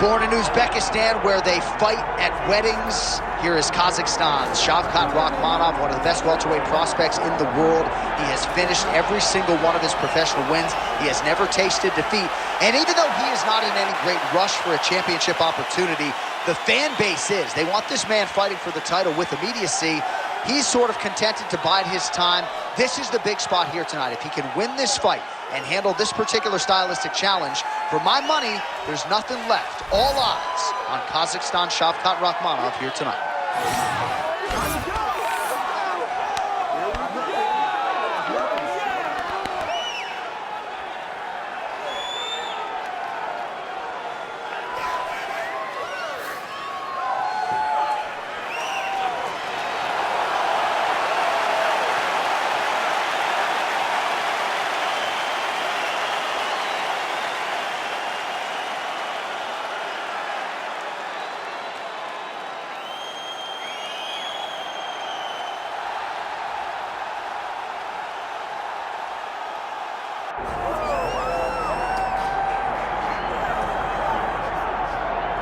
Born in Uzbekistan, where they fight at weddings, here is Kazakhstan's Shavkat Rakhmonov, one of the best welterweight prospects in the world. He has finished every single one of his professional wins. He has never tasted defeat. And even though he is not in any great rush for a championship opportunity, the fan base is. They want this man fighting for the title with immediacy. He's sort of contented to bide his time. This is the big spot here tonight. If he can win this fight and handle this particular stylistic challenge, for my money, there's nothing left. All eyes on Kazakhstan Shavkat Rakhmonov here tonight.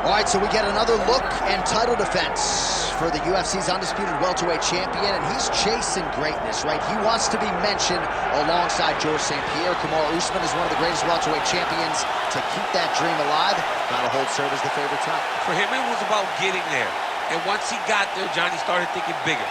All right, so we get another look and title defense for the UFC's undisputed welterweight champion, and he's chasing greatness, right? He wants to be mentioned alongside George St. Pierre. Kamaru Usman is one of the greatest welterweight champions. To keep that dream alive, gotta hold serve as the favorite tonight. For him, it was about getting there. And once he got there, Johnny started thinking bigger.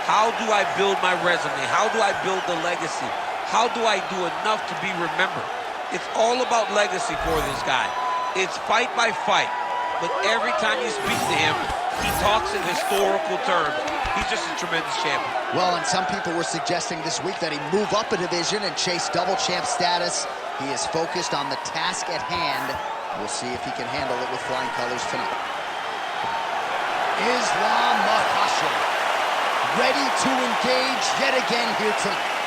How do I build my resume? How do I build the legacy? How do I do enough to be remembered? It's all about legacy for this guy. It's fight by fight. But every time you speak to him, he talks in historical terms. He's just a tremendous champion. Well, and some people were suggesting this week that he move up a division and chase double champ status. He is focused on the task at hand. We'll see if he can handle it with flying colors tonight. Islam Makhachev, ready to engage yet again here tonight.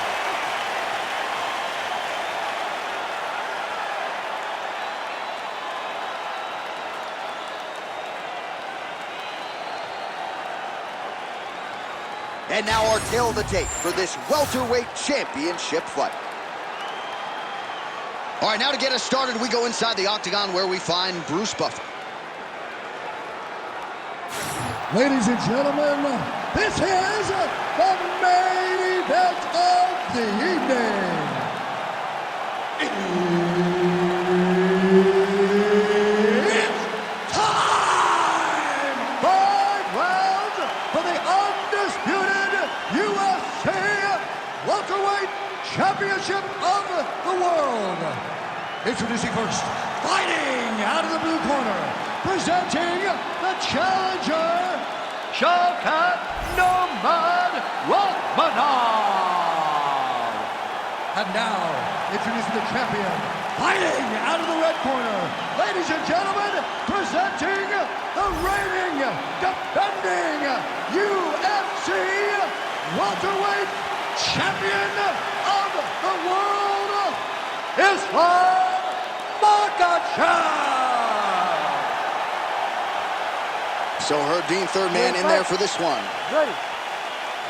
And now our tale of the tape for this welterweight championship fight. All right, now to get us started, we go inside the octagon where we find Bruce Buffer. Ladies and gentlemen, this is the main event of the evening. It's time! 5 rounds for the undisputed UFC welterweight championship of the world. Introducing first, fighting out of the blue corner, presenting the challenger, Shavkat Rakhmonov. And now, introducing the champion, fighting out of the red corner, ladies and gentlemen, presenting the reigning, defending UFC welterweight champion of the world, Islam Makhachev. So her Dean, third man in there for this one. Ready.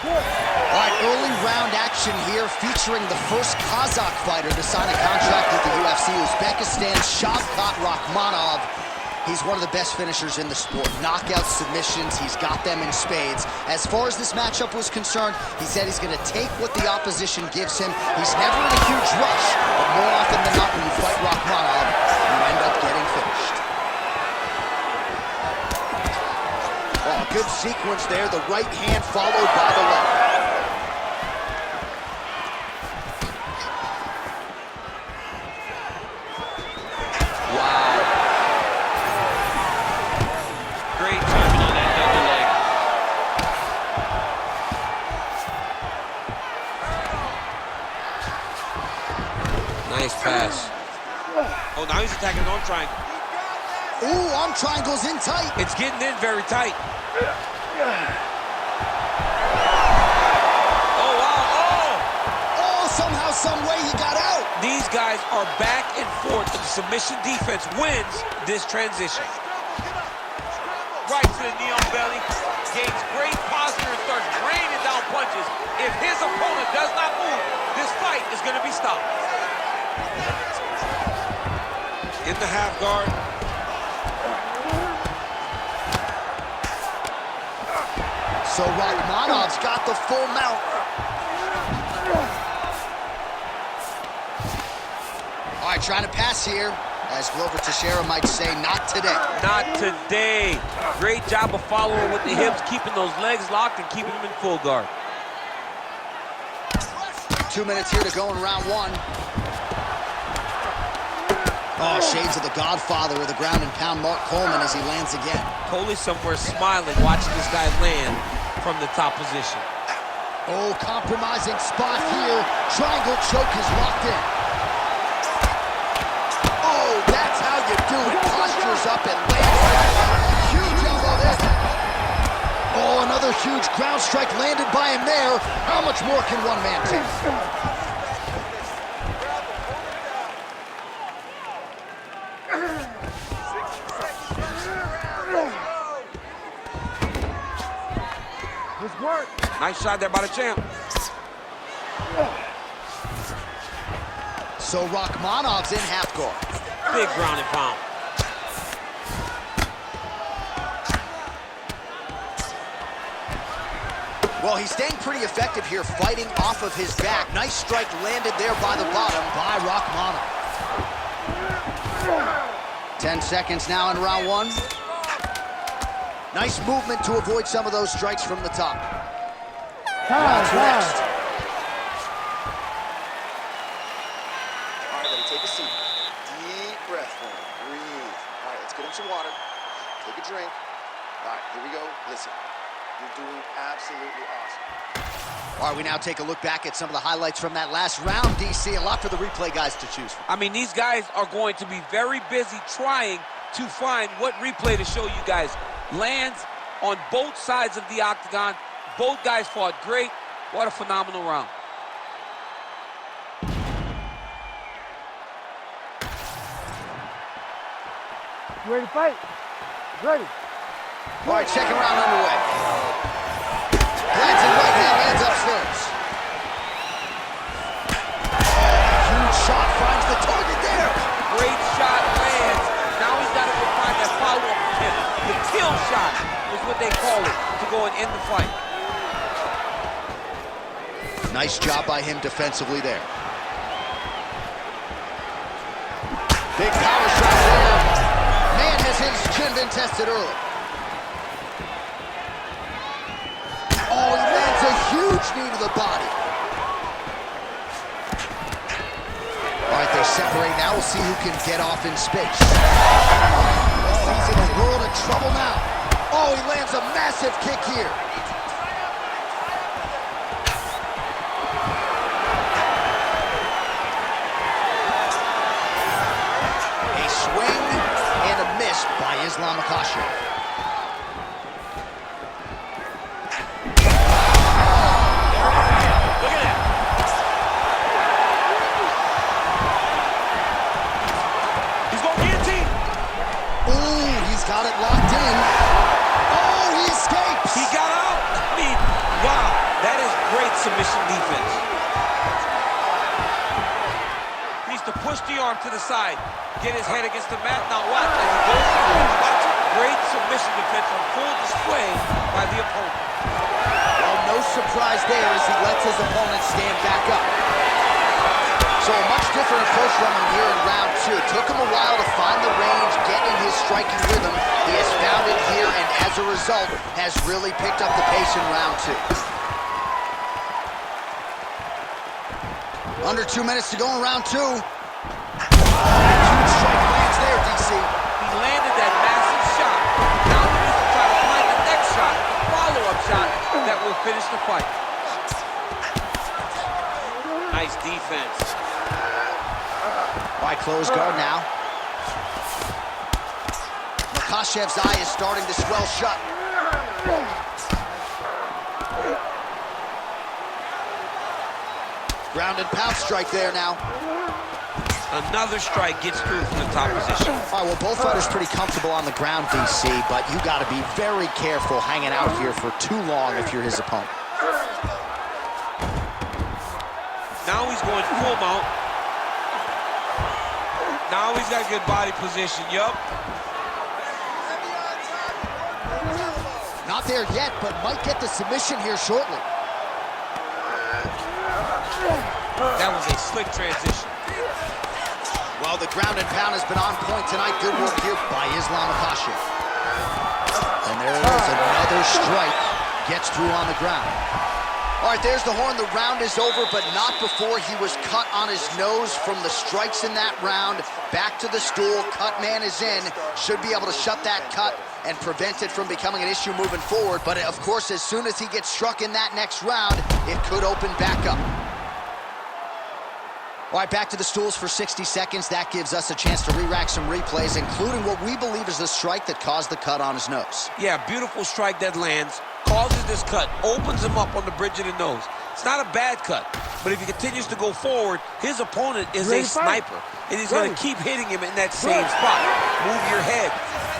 Good. All right, early round action here featuring the first Kazakh fighter to sign a contract with the UFC, Uzbekistan's Shavkat Rakhmonov. He's one of the best finishers in the sport. Knockout submissions, he's got them in spades. As far as this matchup was concerned, he said he's going to take what the opposition gives him. He's never in a huge rush, but more often than not when you fight Rakhmonov, you end up getting finished. Oh, good sequence there. The right hand followed by the left. Wow. Great timing on that double leg. Nice pass. Oh, now he's attacking an arm triangle. Ooh, arm triangle's in tight. It's getting in very tight. Oh, wow. Oh, somehow, some way he got out. These guys are back and forth, and the submission defense wins this transition. Right to the knee on belly, gains great posture and starts raining down punches. If his opponent does not move, this fight is going to be stopped. In the half guard. So Rakhmonov's got the full mount. All right, trying to pass here. As Glover Teixeira might say, not today. Not today. Great job of following with the hips, keeping those legs locked and keeping them in full guard. 2 minutes here to go in round one. Oh, shades of the Godfather of the ground and pound, Mark Coleman, as he lands again. Totally somewhere smiling, watching this guy land from the top position. Oh, compromising spot here. Triangle choke is locked in. Oh, that's how you do it. Postures up and lands. Huge elbow there. Oh, another huge ground strike landed by him there. How much more can one man take? Nice shot there by the champ. So Rakhmonov's in half guard. Big ground and pound. Well, he's staying pretty effective here, fighting off of his back. Nice strike landed there by the bottom by Rakhmonov. 10 seconds now in round one. Nice movement to avoid some of those strikes from the top. Round's next. All right, everybody, take a seat. Deep breath, man. Breathe. All right, let's get him some water. Take a drink. All right, here we go. Listen, you're doing absolutely awesome. All right, we now take a look back at some of the highlights from that last round, DC. A lot for the replay guys to choose from. I mean, these guys are going to be very busy trying to find what replay to show you guys. Lands on both sides of the octagon. Both guys fought great. What a phenomenal round. You ready to fight? Ready. All right, second round underway. Glancing right hand lands upstairs. Huge shot finds the target there. Great shot lands. Now he's got to go find that follow-up kill. The kill shot is what they call it, to go and end the fight. Nice job by him defensively there. Big power shot there. Man, has his chin been tested early. Oh, he lands a huge knee to the body. All right, they separate now. We'll see who can get off in space. Oh, he's in a world of trouble now. Oh, he lands a massive kick here. A swing and a miss by Makhachev. Got it locked in. Oh, he escapes. He got out. I mean, wow, that is great submission defense. He needs to push the arm to the side, get his head against the mat. Now watch as he goes through. Watch, great submission defense on full display by the opponent. Well, no surprise there as he lets his opponent stand back up. So a much different approach from him here in round two. Took him a while to find the range, get in his striking rhythm. He has found it here, and as a result, has really picked up the pace in round two. Under 2 minutes to go in round two. Huge strike lands there, DC. He landed that massive shot. Now he needs to try to find the next shot, the follow-up shot that will finish the fight. Nice defense. By close guard now. Makhachev's eye is starting to swell shut. Ground and pound strike there now. Another strike gets through from the top position. All right, well, both fighters pretty comfortable on the ground, DC, but you got to be very careful hanging out here for too long if you're his opponent. Now he's going full mount. Now he's got good body position, yup. Not Not there yet, but might get the submission here shortly. That was a slick transition. Well, the ground and pound has been on point tonight. Good work here by Makhachev. And there it is, another strike. Gets through on the ground. All right, there's the horn. The round is over, but not before he was cut on his nose from the strikes in that round. Back to the stool. Cut man is in. Should be able to shut that cut and prevent it from becoming an issue moving forward. But, of course, as soon as he gets struck in that next round, it could open back up. All right, back to the stools for 60 seconds. That gives us a chance to re-rack some replays, including what we believe is the strike that caused the cut on his nose. Yeah, beautiful strike that lands, causes this cut, opens him up on the bridge of the nose. It's not a bad cut, but if he continues to go forward, his opponent is a sniper, and he's going to keep hitting him in that same spot. Move your head.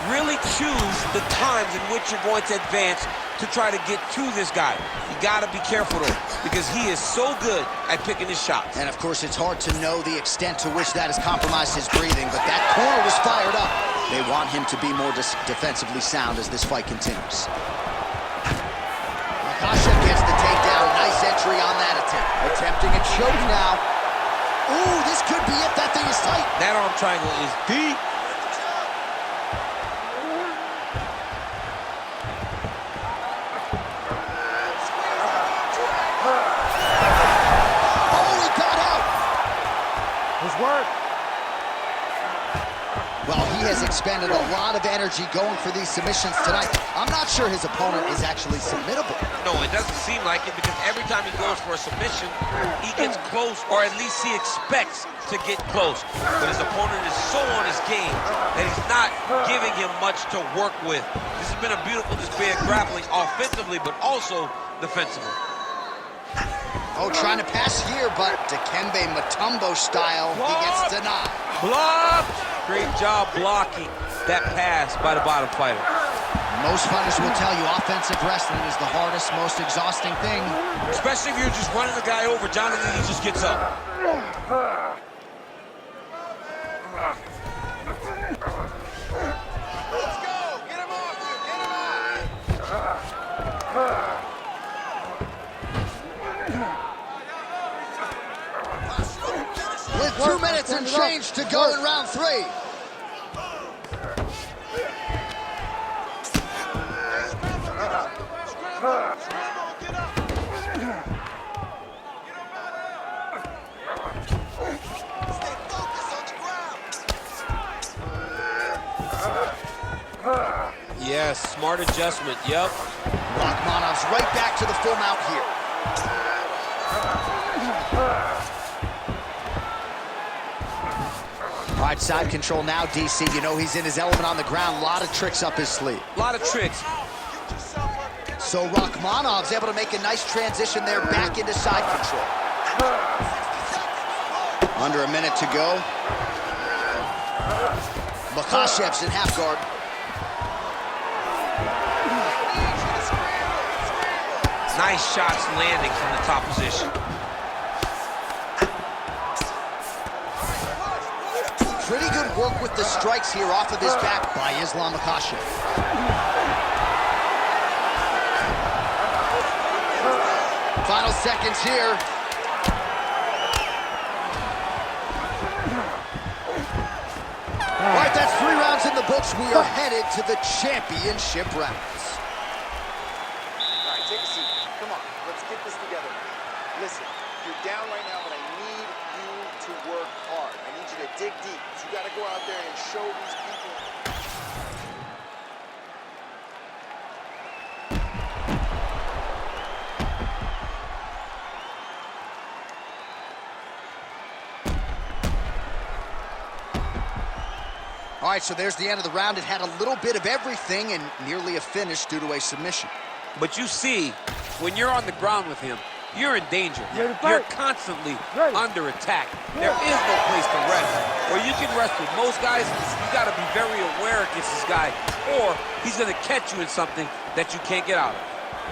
Really choose the times in which you're going to advance to try to get to this guy. You got to be careful, though, because he is so good at picking his shots. And, of course, it's hard to know the extent to which that has compromised his breathing, but that corner was fired up. They want him to be more defensively sound as this fight continues. Makhachev gets the takedown. Nice entry on that attempt. Attempting a choke now. Ooh, this could be it. That thing is tight. That arm triangle is deep. Well, he has expended a lot of energy going for these submissions tonight. I'm not sure his opponent is actually submittable. No, it doesn't seem like it, because every time he goes for a submission, he gets close, or at least he expects to get close. But his opponent is so on his game that he's not giving him much to work with. This has been a beautiful display of grappling offensively, but also defensively. Oh, trying to pass here, but Dikembe Mutombo style, he gets denied. Blocked! Great job blocking that pass by the bottom fighter. Most fighters will tell you offensive wrestling is the hardest, most exhausting thing. Especially if you're just running the guy over. Jonathan, he just gets up. Let's go! Get him off you! Get him off! With 2 minutes and change to go in round 3. Yes, smart adjustment, yep. Rakhmonov's right back to the full mount here. All right, side control now, DC. You know he's in his element on the ground. A lot of tricks up his sleeve. A lot of tricks. So Rakhmonov's able to make a nice transition there back into side control. Under a minute to go. Makhachev's in half guard. Nice shots landing from the top position. Pretty good work with the strikes here off of his back by Makhachev. Final seconds here. All right, that's 3 rounds in the books. We are headed to the championship rounds. All right, take a seat. Come on, let's get this together. Listen, you're down right now, but I need you to work hard. I need you to dig deep. You got to go out there and show these people. All right, so there's the end of the round. It had a little bit of everything and nearly a finish due to a submission. But you see, when you're on the ground with him, you're in danger. You're constantly under attack. There is no place to rest. Or you can rest with most guys. You got to be very aware against this guy, or he's going to catch you in something that you can't get out of.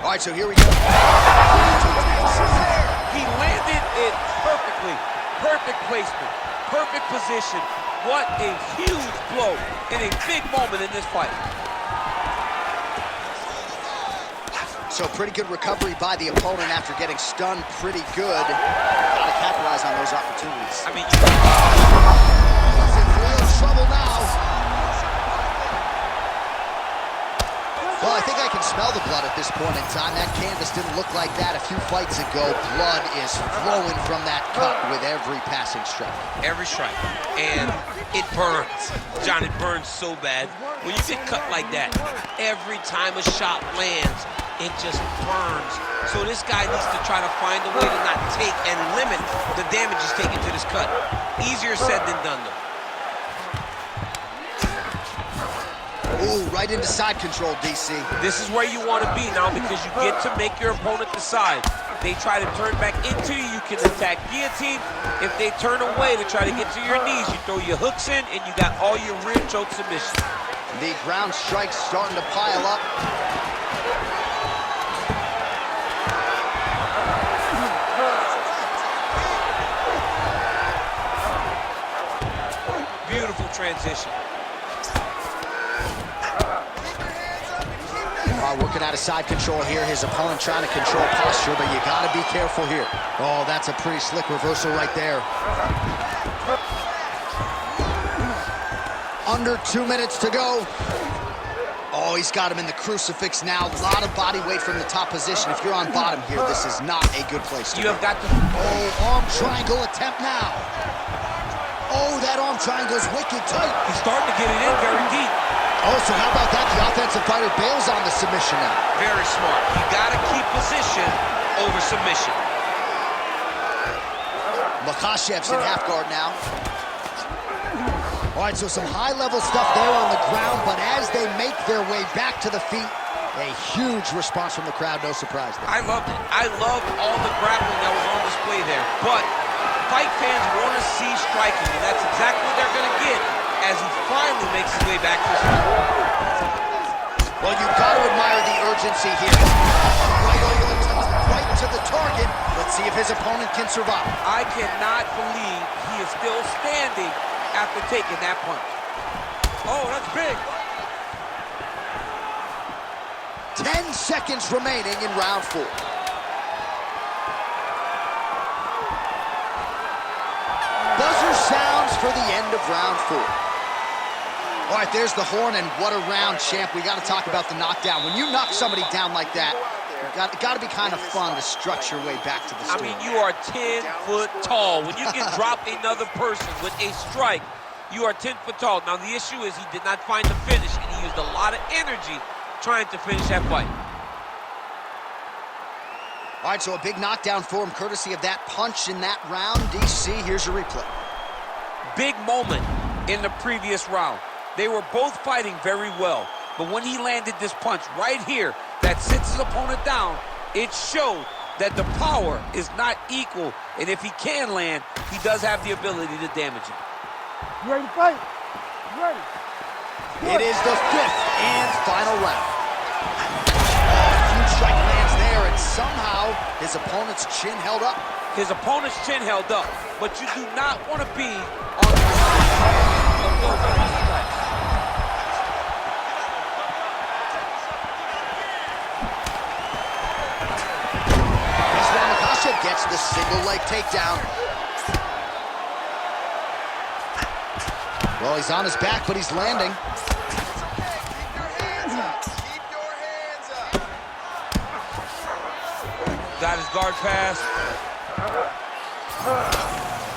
All right, so here we go. He landed it perfectly. Perfect placement. Perfect position. What a huge blow in a big moment in this fight. so pretty good recovery by the opponent after getting stunned pretty good. Gotta capitalize on those opportunities. I mean, He's in real trouble now. Well, I think I can smell the blood at this point in time. That canvas didn't look like that a few fights ago. Blood is flowing from that cut with every passing strike. every strike. And it burns. John, it burns so bad. When you get cut like that, every time a shot lands, it just burns. So this guy needs to try to find a way to not take and limit the damage he's taking to this cut. Easier said than done, though. Ooh, right into side control, DC. This is where you want to be now because you get to make your opponent decide. They try to turn back into you, you can attack guillotine. If they turn away to try to get to your knees, you throw your hooks in and you got all your rear choke submissions. The ground strikes starting to pile up. Beautiful transition. Working out of side control here. His opponent trying to control posture, but you got to be careful here. Oh, that's a pretty slick reversal right there. Under 2 minutes to go. Oh, he's got him in the crucifix now. A lot of body weight from the top position. If you're on bottom here, this is not a good place to You have got to... Oh, arm triangle attempt now. Oh, that arm triangle's wicked tight. He's starting to get it in very deep. Oh, so how about that? The offensive fighter bails on the submission now. Very smart. You got to keep position over submission. Makhachev's in half guard now. All right, so some high-level stuff there on the ground, but as they make their way back to the feet, a huge response from the crowd, no surprise there. I loved it. I loved all the grappling that was on display there. But fight fans want to see striking, and that's exactly what they're going to get as he finally makes his way back to his feet. Well, you've got to admire the urgency here. Right over the top, right to the target. Let's see if his opponent can survive. I cannot believe he is still standing after taking that punch. Oh, that's big. 10 seconds remaining in round 4. Buzzer sounds for the end of round 4. All right, there's the horn, and what a round, champ. We got to talk about the knockdown. When you knock somebody down like that, it got to be kind of fun to strut your way back to the stool. I mean, you are 10 foot tall. When you can drop another person with a strike, you are 10 foot tall. Now, the issue is he did not find the finish, and he used a lot of energy trying to finish that fight. All right, so a big knockdown for him, courtesy of that punch in that round. DC, here's your replay. Big moment in the previous round. They were both fighting very well, but when he landed this punch right here that sits his opponent down, it showed that the power is not equal, and if he can land, he does have the ability to damage him. You ready to fight? You ready? It is the 5th and final round. Huge strike lands there, and somehow his opponent's chin held up. His opponent's chin held up, but you do not want to be on the side of those strikes. Makhachev gets the single leg takedown. Well, he's on his back, but he's landing. Keep your hands up. Keep your hands up. Got his guard pass.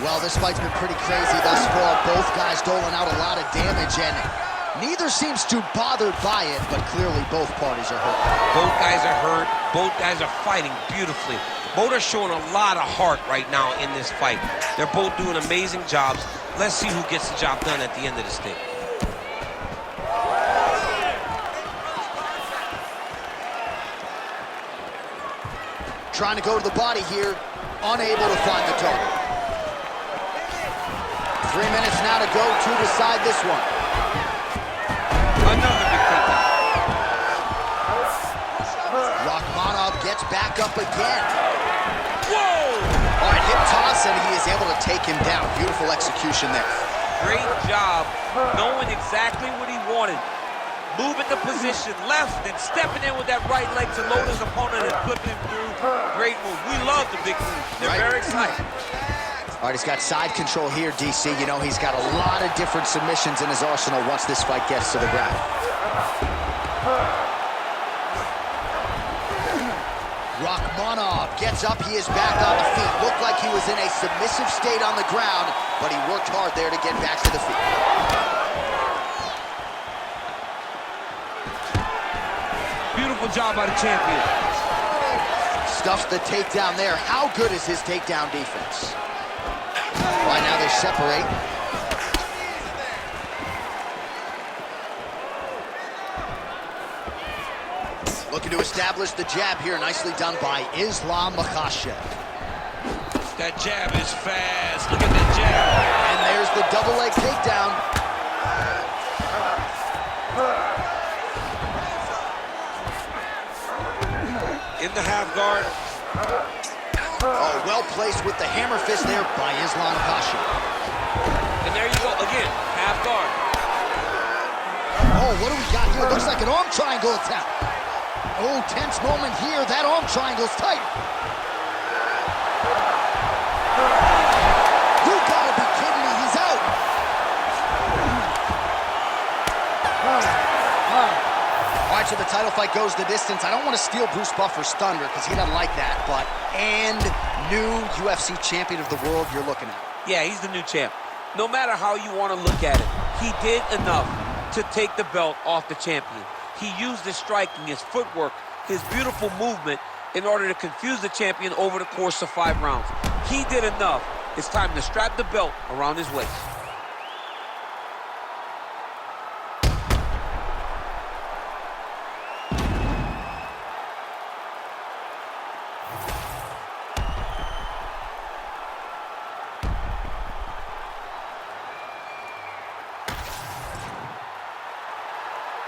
Well, this fight's been pretty crazy thus far. Both guys doling out a lot of damage, and neither seems too bothered by it, but clearly both parties are hurt. Both guys are hurt. Both guys are fighting beautifully. Both are showing a lot of heart right now in this fight. They're both doing amazing jobs. Let's see who gets the job done at the end of this thing. Trying to go to the body here, unable to find the target. 3 minutes now to go to decide this one. Another big takedown. Rakhmonov gets back up again. Whoa! All right, hip toss, and he is able to take him down. Beautiful execution there. Great job knowing exactly what he wanted. moving the position left and stepping in with that right leg to load his opponent and flipping him through. Great move. We love the big moves. They're very exciting. All right, he's got side control here, DC. You know, he's got a lot of different submissions in his arsenal once this fight gets to the ground. Rakhmonov gets up. He is back on the feet. Looked like he was in a submissive state on the ground, but he worked hard there to get back to the feet. Beautiful job by the champion. Stuffs the takedown there. How good is his takedown defense? Right now they separate. Looking to establish the jab here. Nicely done by Islam Makhachev. That jab is fast. Look at that jab. And there's the double leg takedown. In the half guard. Oh, well placed with the hammer fist there by Islam Makhachev. And there you go, again, half guard. Oh, what do we got here? Looks like an arm triangle attempt. Oh, tense moment here. That arm triangle's tight. You gotta be kidding me. He's out. All right, so the title fight goes the distance. I don't want to steal Bruce Buffer's thunder because he doesn't like that, but new UFC champion of the world you're looking at. Yeah, he's the new champ. No matter how you want to look at it, he did enough to take the belt off the champion. He used his striking, his footwork, his beautiful movement in order to confuse the champion over the course of 5 rounds. He did enough. It's time to strap the belt around his waist.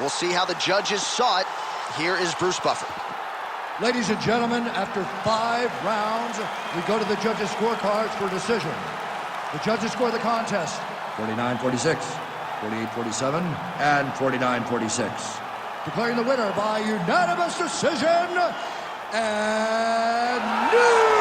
We'll see how the judges saw it. Here is Bruce Buffer. Ladies and gentlemen, after 5 rounds, we go to the judges' scorecards for decision. The judges score the contest 49-46, 48-47, and 49-46. Declaring the winner by unanimous decision, and new